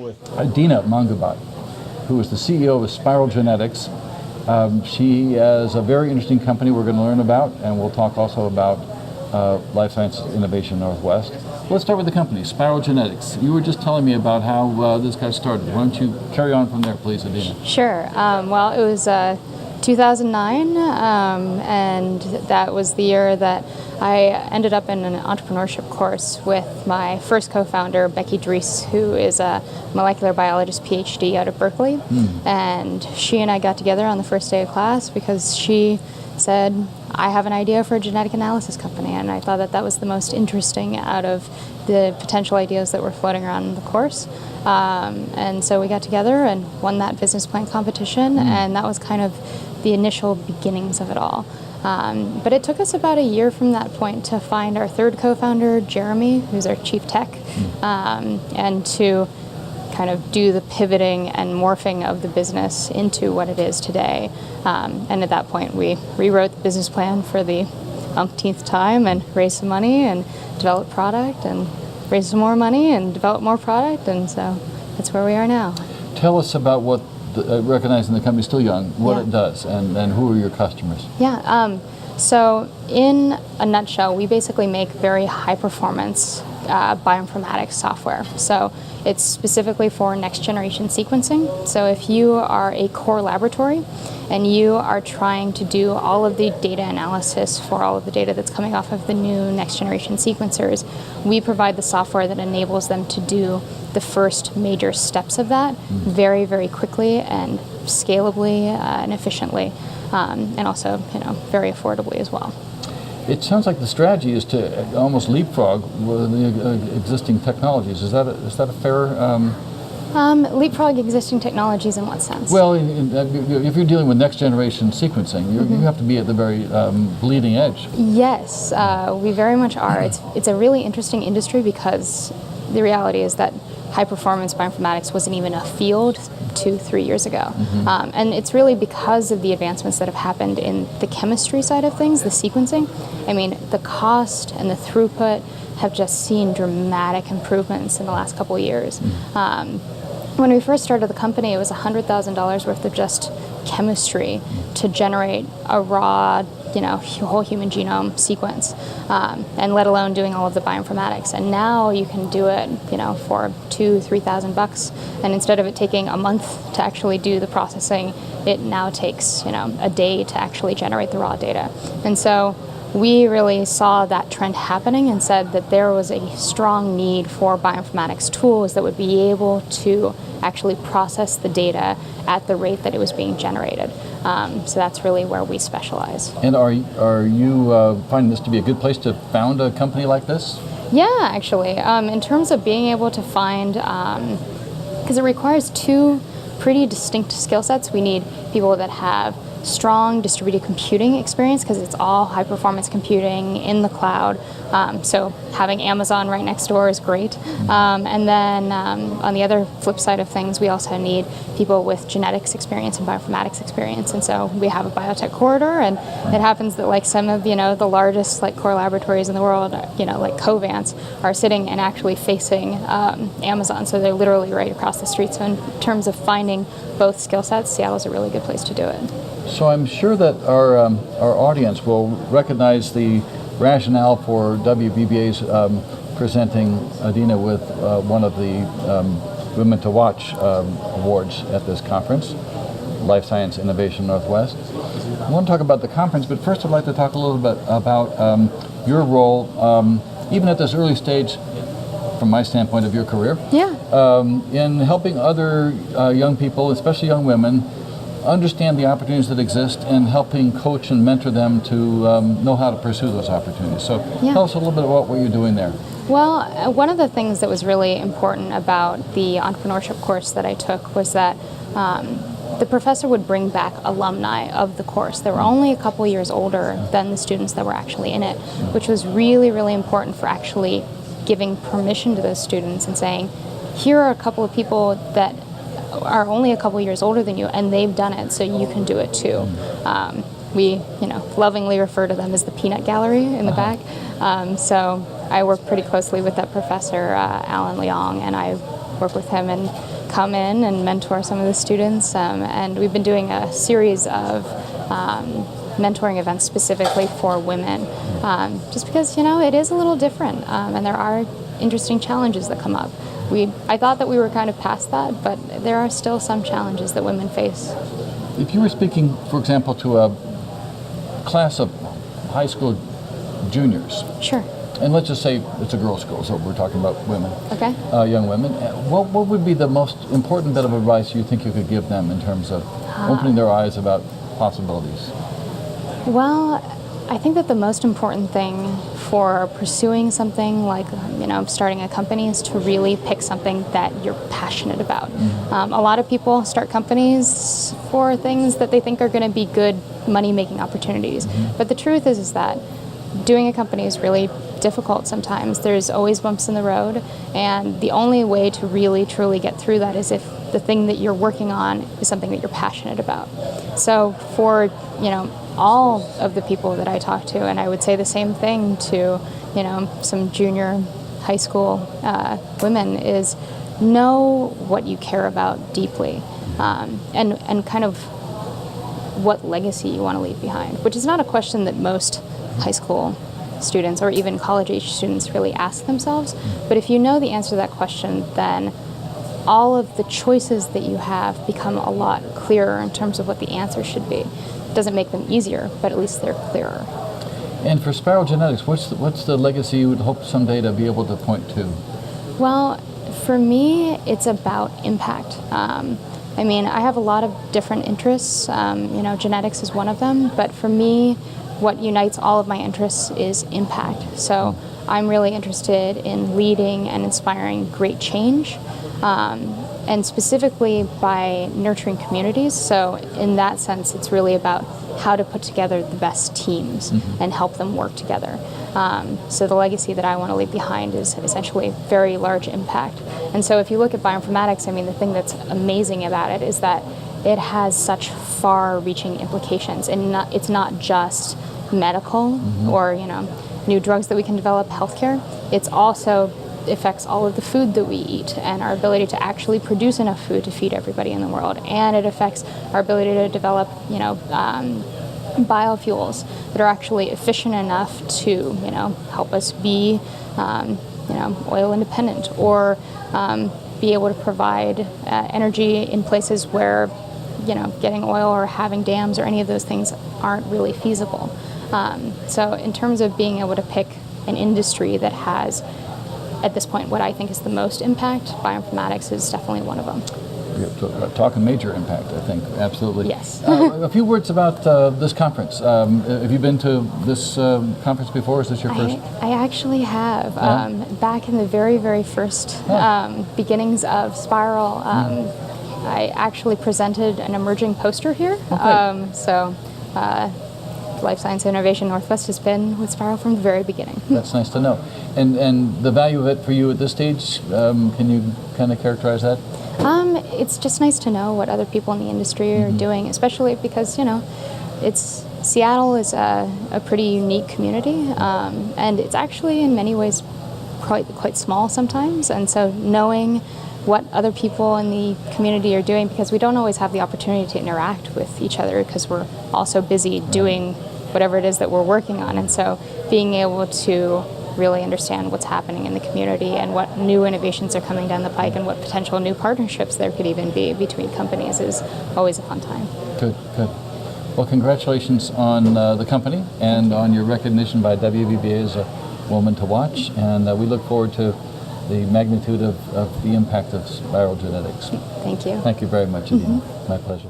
with Adina Mangubat, who is the CEO of Spiral Genetics. She has a very interesting company we're going to learn about, and we'll talk also about Life Science Innovation Northwest. Let's start with the company, Spiral Genetics. You were just telling me about how this got started. Why don't you carry on from there, please, Adina? Sure. Well, it was 2009, and that was the year that I ended up in an entrepreneurship course with my first co-founder, Becky Dries, who is a molecular biologist PhD out of Berkeley. And she and I got together on the first day of class because she said, I have an idea for a genetic analysis company, and I thought that that was the most interesting out of the potential ideas that were floating around in the course. And so we got together and won that business plan competition, and that was kind of the initial beginnings of it all. But it took us about a year from that point to find our third co-founder, Jeremy, who's our chief tech, and to kind of do the pivoting and morphing of the business into what it is today. And at that point, we rewrote the business plan for the umpteenth time and raised some money and developed product and raised some more money and developed more product. And so that's where we are now. Tell us about what, recognizing the company's still young, what it does and who are your customers? Yeah. So in a nutshell, we basically make very high performance bioinformatics software. So it's specifically for next generation sequencing. So if you are a core laboratory and you are trying to do all of the data analysis for all of the data that's coming off of the new next generation sequencers, we provide the software that enables them to do the first major steps of that very, very quickly and scalably and efficiently, and also, very affordably as well. It sounds like the strategy is to almost leapfrog with the existing technologies. Is that a fair? Leapfrog existing technologies in what sense? Well, if you're dealing with next generation sequencing, you have to be at the very bleeding edge. Yes, we very much are. It's a really interesting industry because the reality is that high performance bioinformatics wasn't even a field 2-3 years ago. And it's really because of the advancements that have happened in the chemistry side of things, the sequencing. I mean, the cost and the throughput have just seen dramatic improvements in the last couple of years. When we first started the company, it was $100,000 worth of just chemistry to generate a raw, whole human genome sequence, and let alone doing all of the bioinformatics. And now you can do it, for $2,000-3,000, and instead of it taking a month to actually do the processing, it now takes, a day to actually generate the raw data. And so we really saw that trend happening and said that there was a strong need for bioinformatics tools that would be able to actually process the data at the rate that it was being generated. So that's really where we specialize. And are you finding this to be a good place to found a company like this? Yeah, actually. In terms of being able to find, because it requires two pretty distinct skill sets. We need people that have strong distributed computing experience because it's all high performance computing in the cloud. So having Amazon right next door is great. And then on the other flip side of things, we also need people with genetics experience and bioinformatics experience. And so we have a biotech corridor, and it happens that like some of the largest core laboratories in the world, like Covance, are sitting and actually facing Amazon. So they're literally right across the street. So in terms of finding both skill sets, Seattle's a really good place to do it. So I'm sure that our audience will recognize the rationale for WBBA's presenting Adina with one of the Women to Watch awards at this conference, Life Science Innovation Northwest. I want to talk about the conference, but first I'd like to talk a little bit about your role, even at this early stage, from my standpoint of your career, in helping other young people, especially young women, understand the opportunities that exist and helping coach and mentor them to know how to pursue those opportunities. So tell us a little bit about what you're doing there. Well, one of the things that was really important about the entrepreneurship course that I took was that the professor would bring back alumni of the course. They were only a couple years older than the students that were actually in it, which was really, really important for actually giving permission to those students and saying, here are a couple of people that are only a couple years older than you, and they've done it, so you can do it too. We, lovingly refer to them as the peanut gallery in the back. So I work pretty closely with that professor, Alan Leong, and I work with him in come in and mentor some of the students, and we've been doing a series of mentoring events specifically for women, just because it is a little different, and there are interesting challenges that come up. I thought that we were kind of past that, but there are still some challenges that women face. If you were speaking, for example, to a class of high school juniors, Sure. and let's just say it's a girls' school, so we're talking about women, Okay. Young women, what would be the most important bit of advice you think you could give them in terms of opening their eyes about possibilities? Well, I think that the most important thing for pursuing something like, starting a company is to really pick something that you're passionate about. A lot of people start companies for things that they think are going to be good money-making opportunities. But the truth is that doing a company is really difficult sometimes. There's always bumps in the road, and the only way to really, truly get through that is if the thing that you're working on is something that you're passionate about. So for, all of the people that I talk to, and I would say the same thing to, some junior high school women, is know what you care about deeply, and kind of what legacy you want to leave behind, which is not a question that most high school students or even college-age students really ask themselves. But if you know the answer to that question, then all of the choices that you have become a lot clearer in terms of what the answer should be. It doesn't make them easier, but at least they're clearer. And for Spiral Genetics, what's the legacy you would hope someday to be able to point to? Well, for me, it's about impact. I have a lot of different interests. Genetics is one of them, but for me, what unites all of my interests is impact. So I'm really interested in leading and inspiring great change, and specifically by nurturing communities. So in that sense, it's really about how to put together the best teams and help them work together. So the legacy that I want to leave behind is essentially very large impact. And so if you look at bioinformatics, the thing that's amazing about it is that it has such far-reaching implications, and it's not just medical or new drugs that we can develop, healthcare. It's also affects all of the food that we eat and our ability to actually produce enough food to feed everybody in the world, and it affects our ability to develop biofuels that are actually efficient enough to help us be oil independent, or be able to provide energy in places where getting oil or having dams or any of those things aren't really feasible. So in terms of being able to pick an industry that has, at this point, what I think is the most impact, bioinformatics is definitely one of them. You're talking major impact, I think, absolutely. Yes. A few words about this conference. Have you been to this conference before? Is this your first? I actually have. Yeah? Back in the very, very first beginnings of Spiral, I actually presented an emerging poster here. Life Science Innovation Northwest has been with Spiral from the very beginning. That's nice to know. And the value of it for you at this stage, can you kind of characterize that? It's just nice to know what other people in the industry are doing, especially because, Seattle is a pretty unique community, and it's actually in many ways quite small sometimes, and so knowing what other people in the community are doing, because we don't always have the opportunity to interact with each other because we're also busy doing whatever it is that we're working on, and so being able to really understand what's happening in the community and what new innovations are coming down the pike and what potential new partnerships there could even be between companies is always a fun time. Good. Well, congratulations on the company and on your recognition by WVBA as a woman to watch, and we look forward to the magnitude of the impact of Spiral Genetics. Thank you. Thank you very much, Adina. My pleasure.